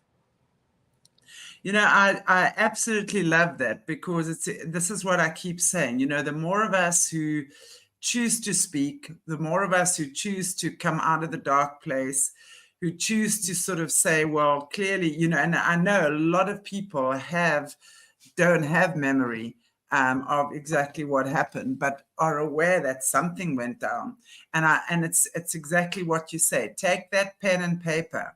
You know, I absolutely love that, because this is what I keep saying. You know, the more of us who choose to speak, the more of us who choose to come out of the dark place, who choose to sort of say, well, clearly, you know, and I know a lot of people don't have memory of exactly what happened, but are aware that something went down. And it's exactly what you say. Take that pen and paper,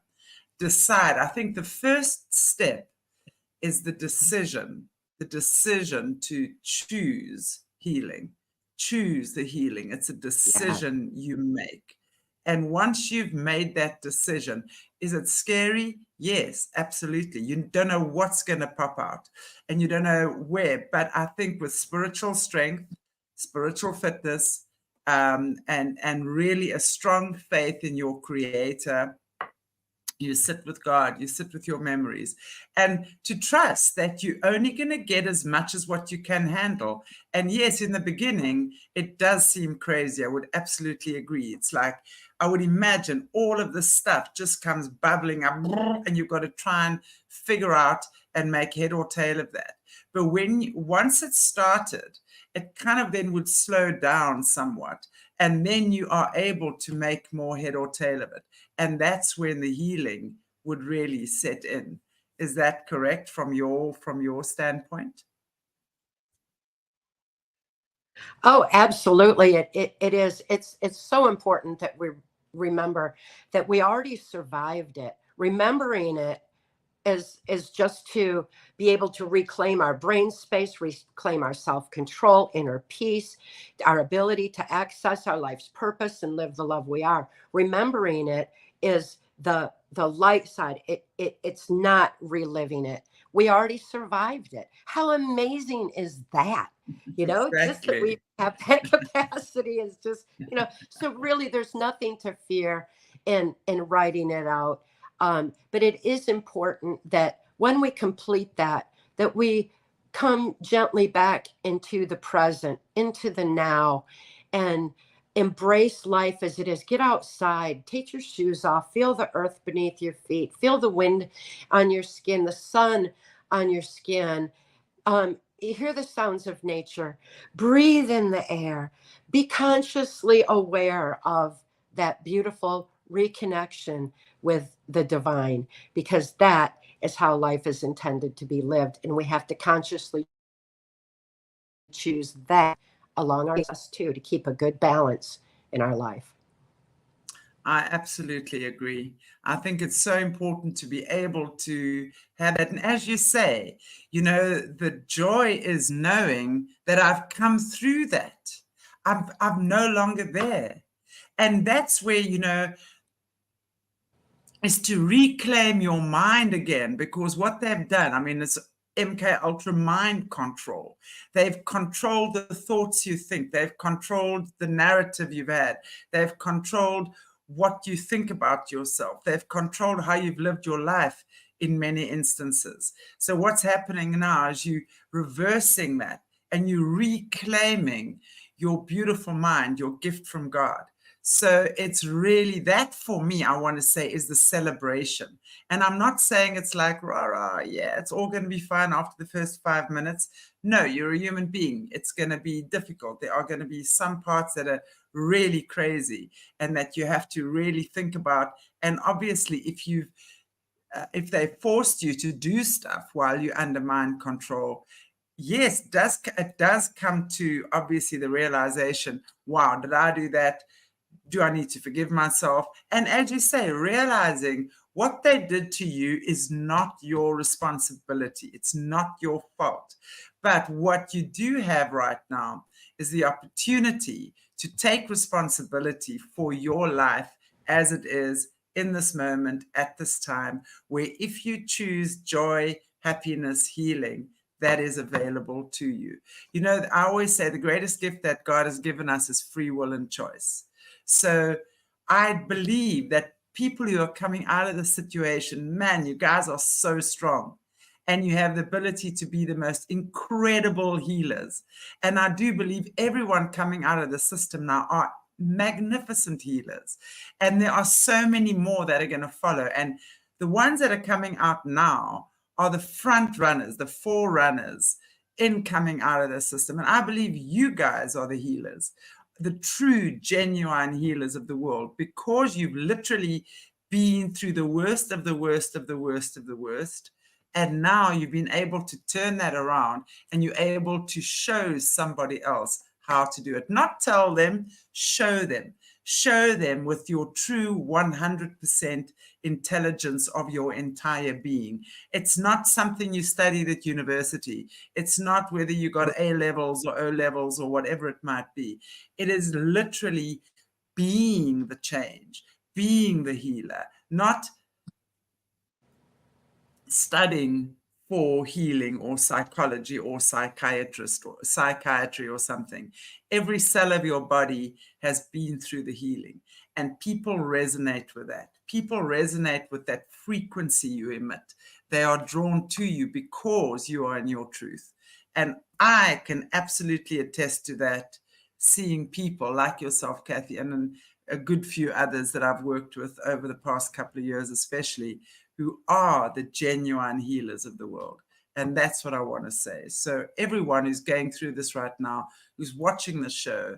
decide. I think the first step is the decision to choose healing, choose the healing. It's a decision you make. And once you've made that decision, is it scary? Yes, absolutely. You don't know what's going to pop out, and you don't know where. But I think with spiritual strength, spiritual fitness, and really a strong faith in your creator, you sit with God, you sit with your memories, and to trust that you're only going to get as much as what you can handle. And yes, in the beginning, it does seem crazy. I would absolutely agree. It's like, I would imagine all of this stuff just comes bubbling up, and you've got to try and figure out and make head or tail of that. But once it started, it kind of then would slow down somewhat. And then you are able to make more head or tail of it. And that's when the healing would really set in. Is that correct from your standpoint? Oh, absolutely. It is. It's so important that we remember that we already survived it. Remembering it is just to be able to reclaim our brain space, reclaim our self-control, inner peace, our ability to access our life's purpose and live the love we are. Remembering it is the light side. It's not reliving it. We already survived it. How amazing is that? You know, Exactly. just that we have that capacity is just, you know, so really there's nothing to fear in writing it out. But it is important that when we complete that, that we come gently back into the present, into the now, and embrace life as it is. Get outside, take your shoes off, feel the earth beneath your feet, feel the wind on your skin, the sun on your skin. You hear the sounds of nature, breathe in the air, be consciously aware of that beautiful reconnection with the divine, because that is how life is intended to be lived. And we have to consciously choose that along our us too, to keep a good balance in our life. I absolutely agree. I think it's so important to be able to have that. And as you say, the joy is knowing that I've come through that. I'm no longer there. And that's where, is to reclaim your mind again, because what they've done, I mean, it's MK Ultra mind control. They've controlled the thoughts you think. They've controlled the narrative you've had. They've controlled what you think about yourself. They've controlled how you've lived your life in many instances. So what's happening now is you reversing that and you reclaiming your beautiful mind, your gift from God. So it's really that, for me, I want to say, is the celebration. And I'm not saying it's like, rah, rah, yeah, it's all going to be fine after the first 5 minutes. No, you're a human being. It's going to be difficult. There are going to be some parts that are really crazy and that you have to really think about. And obviously, if they forced you to do stuff while you undermine control, yes, it does come to obviously the realization, wow, did I do that? Do I need to forgive myself? And as you say, realizing what they did to you is not your responsibility. It's not your fault. But what you do have right now is the opportunity to take responsibility for your life as it is in this moment, at this time, where if you choose joy, happiness, healing, that is available to you. I always say the greatest gift that God has given us is free will and choice. So I believe that people who are coming out of the situation, man, you guys are so strong. And you have the ability to be the most incredible healers. And I do believe everyone coming out of the system now are magnificent healers. And there are so many more that are going to follow. And the ones that are coming out now are the front runners, the forerunners in coming out of the system. And I believe you guys are the healers, the true, genuine healers of the world, because you've literally been through the worst of the worst of the worst of the worst. And now you've been able to turn that around and you're able to show somebody else how to do it. Not tell them, show them. Show them with your true 100% intelligence of your entire being. It's not something you studied at university. It's not whether you got A levels or O levels or whatever it might be. It is literally being the change, being the healer, not studying for healing or psychology or psychiatrist or psychiatry or something. Every cell of your body has been through the healing, and people resonate with that. People resonate with that frequency you emit. They are drawn to you because you are in your truth. And I can absolutely attest to that, seeing people like yourself, Cathy, and a good few others that I've worked with over the past couple of years, especially, who are the genuine healers of the world. And that's what I want to say. So everyone who's going through this right now, who's watching the show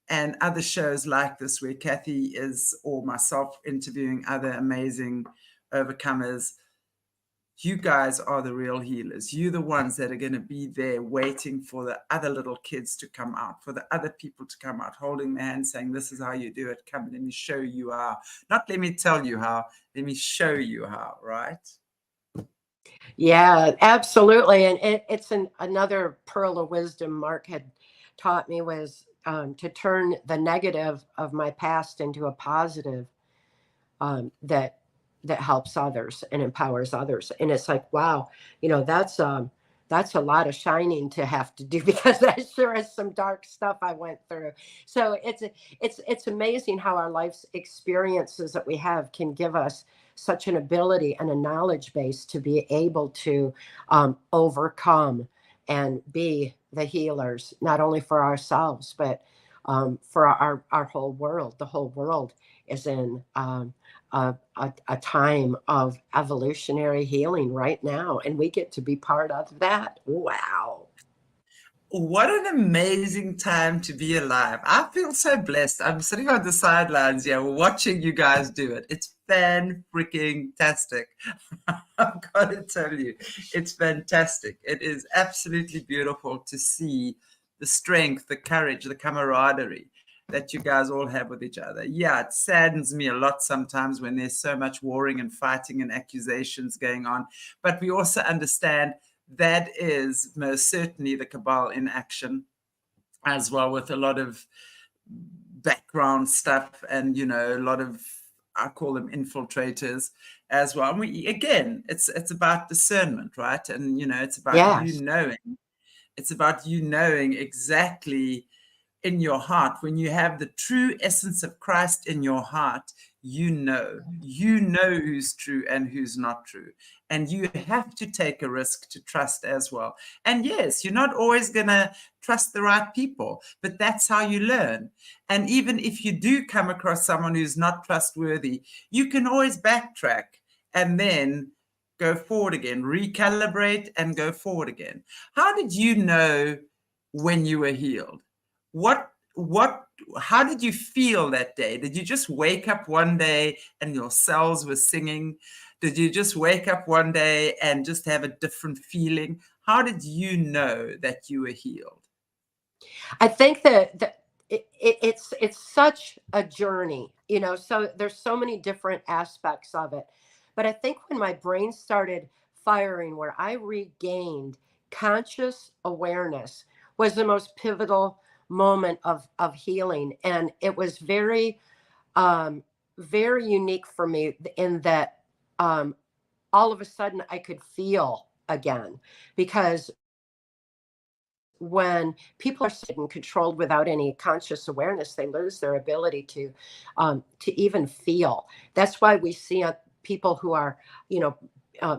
and other shows like this where Cathy is, or myself interviewing other amazing overcomers, you guys are the real healers. You're the ones that are going to be there waiting for the other little kids to come out, for the other people to come out, holding their hand, saying, this is how you do it. Come, let me show you how. Not let me tell you how, let me show you how, right? Yeah, absolutely. And it's another pearl of wisdom Mark had taught me was to turn the negative of my past into a positive that helps others and empowers others. And it's like, wow, that's a lot of shining to have to do, because that sure is some dark stuff I went through. So it's amazing how our life's experiences that we have can give us such an ability and a knowledge base to be able to overcome and be the healers, not only for ourselves, but for our whole world. The whole world is in a time of evolutionary healing right now, and we get to be part of that. Wow. What an amazing time to be alive. I feel so blessed. I'm sitting on the sidelines here watching you guys do it. It's fan-freaking-tastic. I've got to tell you, it's fantastic. It is absolutely beautiful to see the strength, the courage, the camaraderie that you guys all have with each other. Yeah, it saddens me a lot sometimes when there's so much warring and fighting and accusations going on. But we also understand that is most certainly the cabal in action as well, with a lot of background stuff and, you know, a lot of, I call them infiltrators as well. And we, again, it's about discernment, right? And, you know, it's about you Yes. knowing, it's about you knowing exactly in your heart. When you have the true essence of Christ in your heart, you know who's true and who's not true. And you have to take a risk to trust as well. And yes, you're not always going to trust the right people, but that's how you learn. And even if you do come across someone who's not trustworthy, you can always backtrack and then go forward again, recalibrate and go forward again. How did you know when you were healed? How did you feel that day? Did you just wake up one day and your cells were singing? Did you just wake up one day and just have a different feeling? How did you know that you were healed? I think that it's such a journey, you know, so there's so many different aspects of it. But I think when my brain started firing, where I regained conscious awareness, was the most pivotal moment of healing. And it was very unique for me in that all of a sudden I could feel again, because when people are sick and controlled without any conscious awareness, they lose their ability to even feel. That's why we see people who are, you know,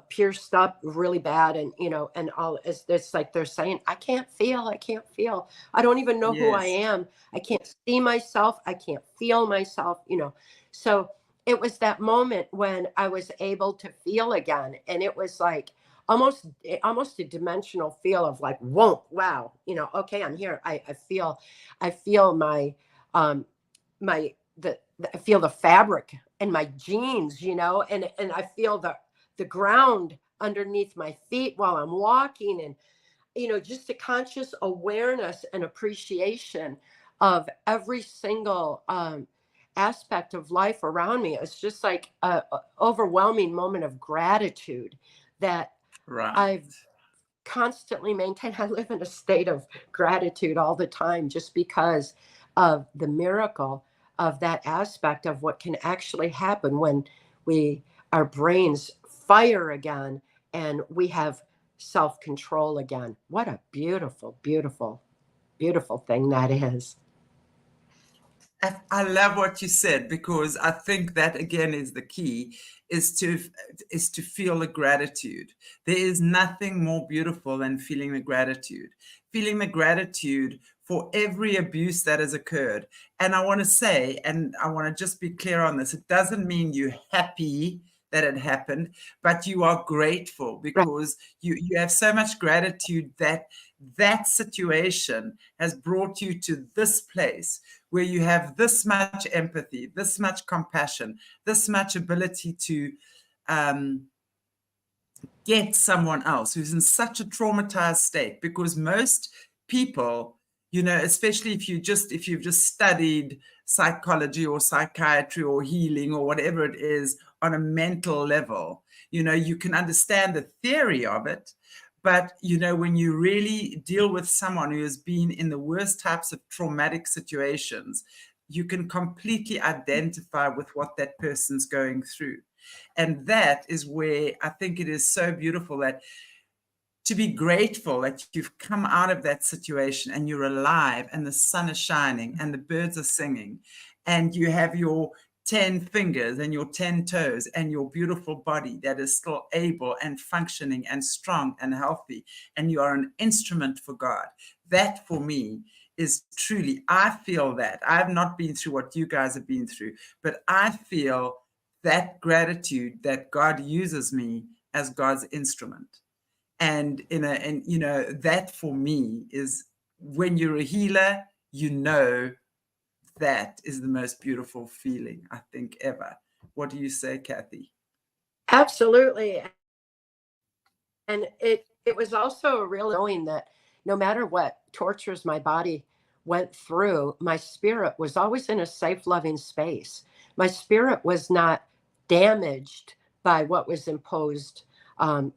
pierced up really bad, and you know, and all it's like they're saying, I can't feel, I can't feel, I don't even know who I Yes. am, I can't see myself, I can't feel myself, you know. So it was that moment when I was able to feel again, and it was like almost a dimensional feel of like, whoa, wow, you know, okay, I'm here. I feel my my I feel the fabric in my jeans, you know, and I feel the ground underneath my feet while I'm walking, and you know, just a conscious awareness and appreciation of every single aspect of life around me. It's just like a overwhelming moment of gratitude that Right. I've constantly maintained. I live in a state of gratitude all the time, just because of the miracle of that aspect of what can actually happen when our brains fire again and we have self-control again. What a beautiful, beautiful, beautiful thing that is. I love what you said, because I think that again is the key, is to feel the gratitude. There is nothing more beautiful than feeling the gratitude for every abuse that has occurred. And I want to say, and I want to just be clear on this, it doesn't mean you're happy that it happened, but you are grateful, Right. because you have so much gratitude that that situation has brought you to this place where you have this much empathy, this much compassion, this much ability to get someone else who's in such a traumatized state. Because most people, you know, especially if you've just studied psychology or psychiatry or healing or whatever it is on a mental level, you know, you can understand the theory of it. But, you know, when you really deal with someone who has been in the worst types of traumatic situations, you can completely identify with what that person's going through. And that is where I think it is so beautiful, that to be grateful that you've come out of that situation and you're alive and the sun is shining and the birds are singing and you have your 10 fingers and your 10 toes and your beautiful body that is still able and functioning and strong and healthy, and you are an instrument for God. That for me is truly, I feel that. I've not been through what you guys have been through, but I feel that gratitude that God uses me as God's instrument. And that for me is, when you're a healer, that is the most beautiful feeling, I think, ever. What do you say, Cathy? Absolutely. And it was also a real knowing that no matter what tortures my body went through, my spirit was always in a safe, loving space. My spirit was not damaged by what was imposed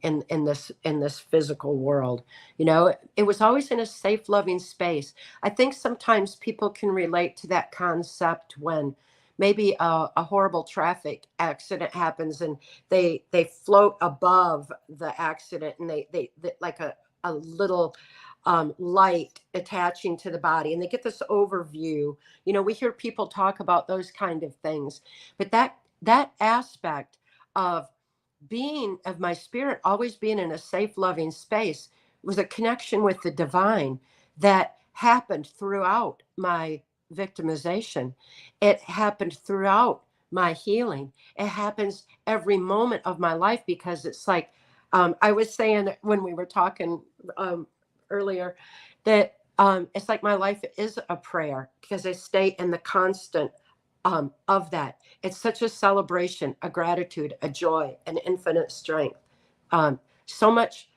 in this physical world. It was always in a safe, loving space. I think sometimes people can relate to that concept when maybe a horrible traffic accident happens and they float above the accident, and they like a little light attaching to the body, and they get this overview. We hear people talk about those kind of things, but that aspect of my spirit always being in a safe, loving space was a connection with the divine that happened throughout my victimization. It happened throughout my healing. It happens every moment of my life, because it's like, I was saying when we were talking earlier, that it's like my life is a prayer, because I stay in the constant of that. It's such a celebration, a gratitude, a joy, an infinite strength, so much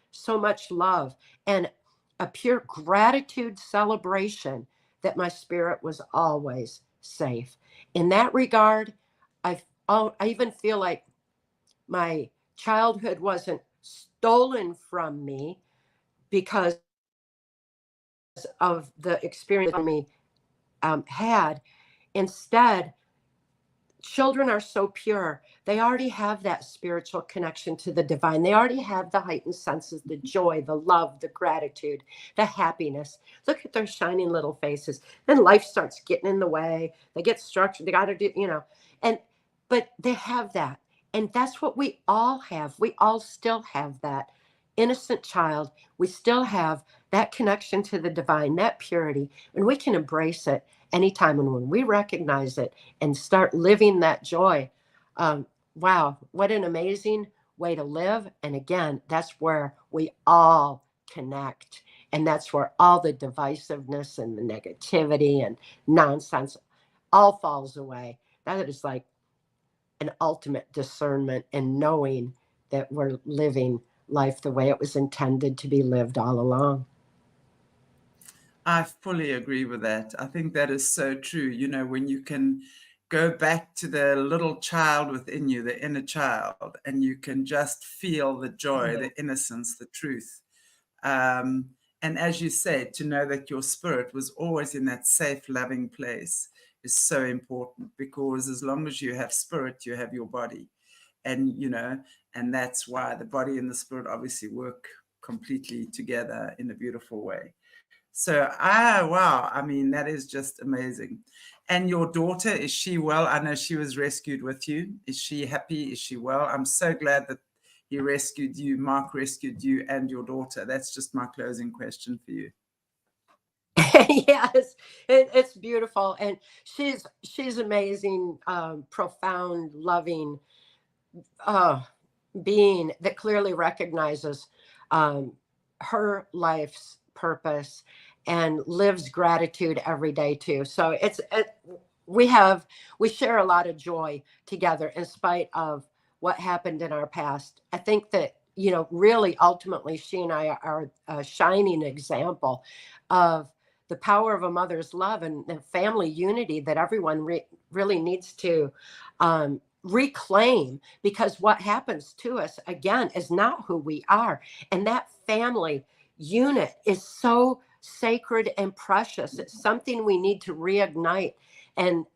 love, and a pure gratitude celebration that my spirit was always safe. In that regard, I even feel like my childhood wasn't stolen from me because of the experience me had. Instead, children are so pure. They already have that spiritual connection to the divine. They already have the heightened senses, the joy, the love, the gratitude, the happiness. Look at their shining little faces. Then life starts getting in the way. They get structured. They got to do, but they have that. And that's what we all have. We all still have that innocent child. We still have that connection to the divine, that purity, and we can embrace it anytime. And when we recognize it and start living that joy, wow, what an amazing way to live. And again, that's where we all connect. And that's where all the divisiveness and the negativity and nonsense all falls away. That is like an ultimate discernment and knowing that we're living life the way it was intended to be lived all along. I fully agree with that. I think that is so true. When you can go back to the little child within you, the inner child, and you can just feel the joy, the innocence, the truth. And as you said, to know that your spirit was always in that safe, loving place is so important, because as long as you have spirit, you have your body. And that's why the body and the spirit obviously work completely together in a beautiful way. So, wow, I mean, that is just amazing. And your daughter, is she well? I know she was rescued with you. Is she happy? Is she well? I'm so glad that he rescued you, Mark rescued you and your daughter. That's just my closing question for you. Yes, it's beautiful. And she's amazing, profound, loving being that clearly recognizes her life's purpose and lives gratitude every day too. So we share a lot of joy together in spite of what happened in our past. I think that, really ultimately she and I are a shining example of the power of a mother's love and family unity that everyone really needs to reclaim, because what happens to us again is not who we are. And that family unit is so sacred and precious. It's something we need to reignite and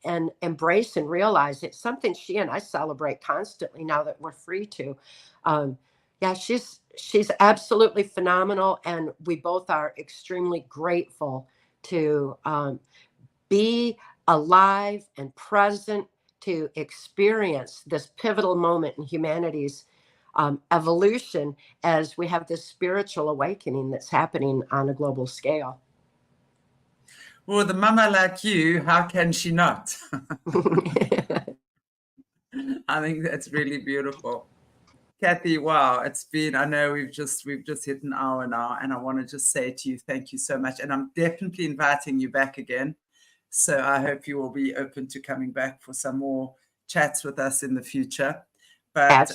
embrace and realize. It's something she and I celebrate constantly now that we're free to. Yeah, she's absolutely phenomenal, and we both are extremely grateful to be alive and present to experience this pivotal moment in humanity's evolution as we have this spiritual awakening that's happening on a global scale. Well, the mama like you, how can she not? I think that's really beautiful. Cathy, wow, it's been, I know we've just hit an hour now, and I want to just say to you, thank you so much. And I'm definitely inviting you back again. So I hope you will be open to coming back for some more chats with us in the future. But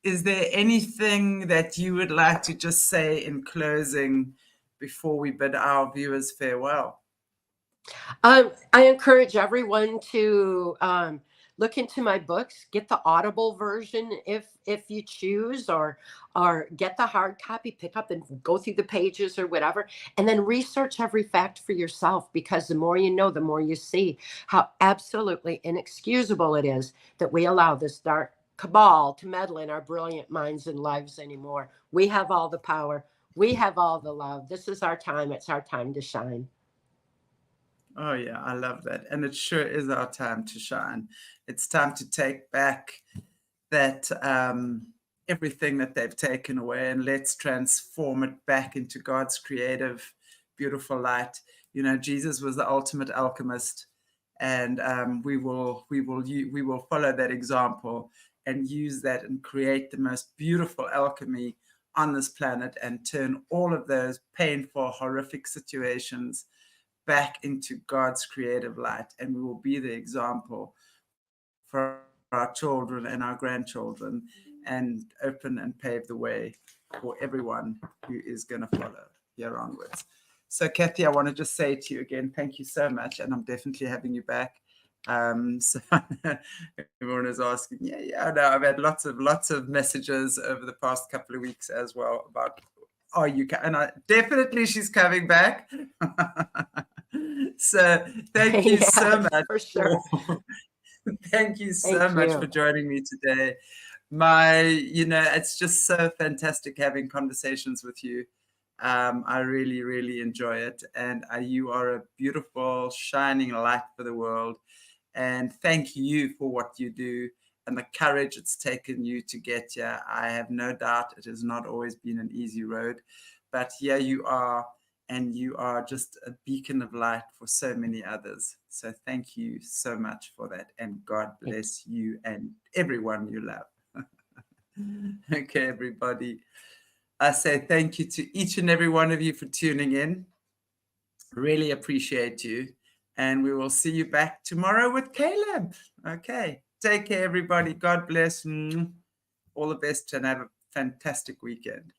is there anything that you would like to just say in closing before we bid our viewers farewell? I encourage everyone to look into my books, get the Audible version if you choose, or get the hard copy, pick up and go through the pages or whatever, and then research every fact for yourself, because the more you know, the more you see how absolutely inexcusable it is that we allow this dark cabal to meddle in our brilliant minds and lives anymore. We have all the power. We have all the love. This is our time. It's our time to shine. Oh, yeah, I love that. And it sure is our time to shine. It's time to take back that everything that they've taken away, and let's transform it back into God's creative, beautiful light. You know, Jesus was the ultimate alchemist, and we will follow that example and use that and create the most beautiful alchemy on this planet, and turn all of those painful, horrific situations back into God's creative light. And we will be the example for our children and our grandchildren, and open and pave the way for everyone who is going to follow here onwards. So Cathy, I want to just say to you again, thank you so much. And I'm definitely having you back. So everyone is asking, no, I've had lots of messages over the past couple of weeks as well about, are you, and definitely she's coming back. So thank you so much. For sure. Thank you so much for joining me today. It's just so fantastic having conversations with you. I really, really enjoy it. And you are a beautiful, shining light for the world. And thank you for what you do and the courage it's taken you to get here. I have no doubt it has not always been an easy road, but here you are, and you are just a beacon of light for so many others. So thank you so much for that. And God bless you and everyone you love. Okay, everybody. I say thank you to each and every one of you for tuning in. Really appreciate you. And we will see you back tomorrow with Caleb. Okay. Take care, everybody. God bless. All the best, and have a fantastic weekend.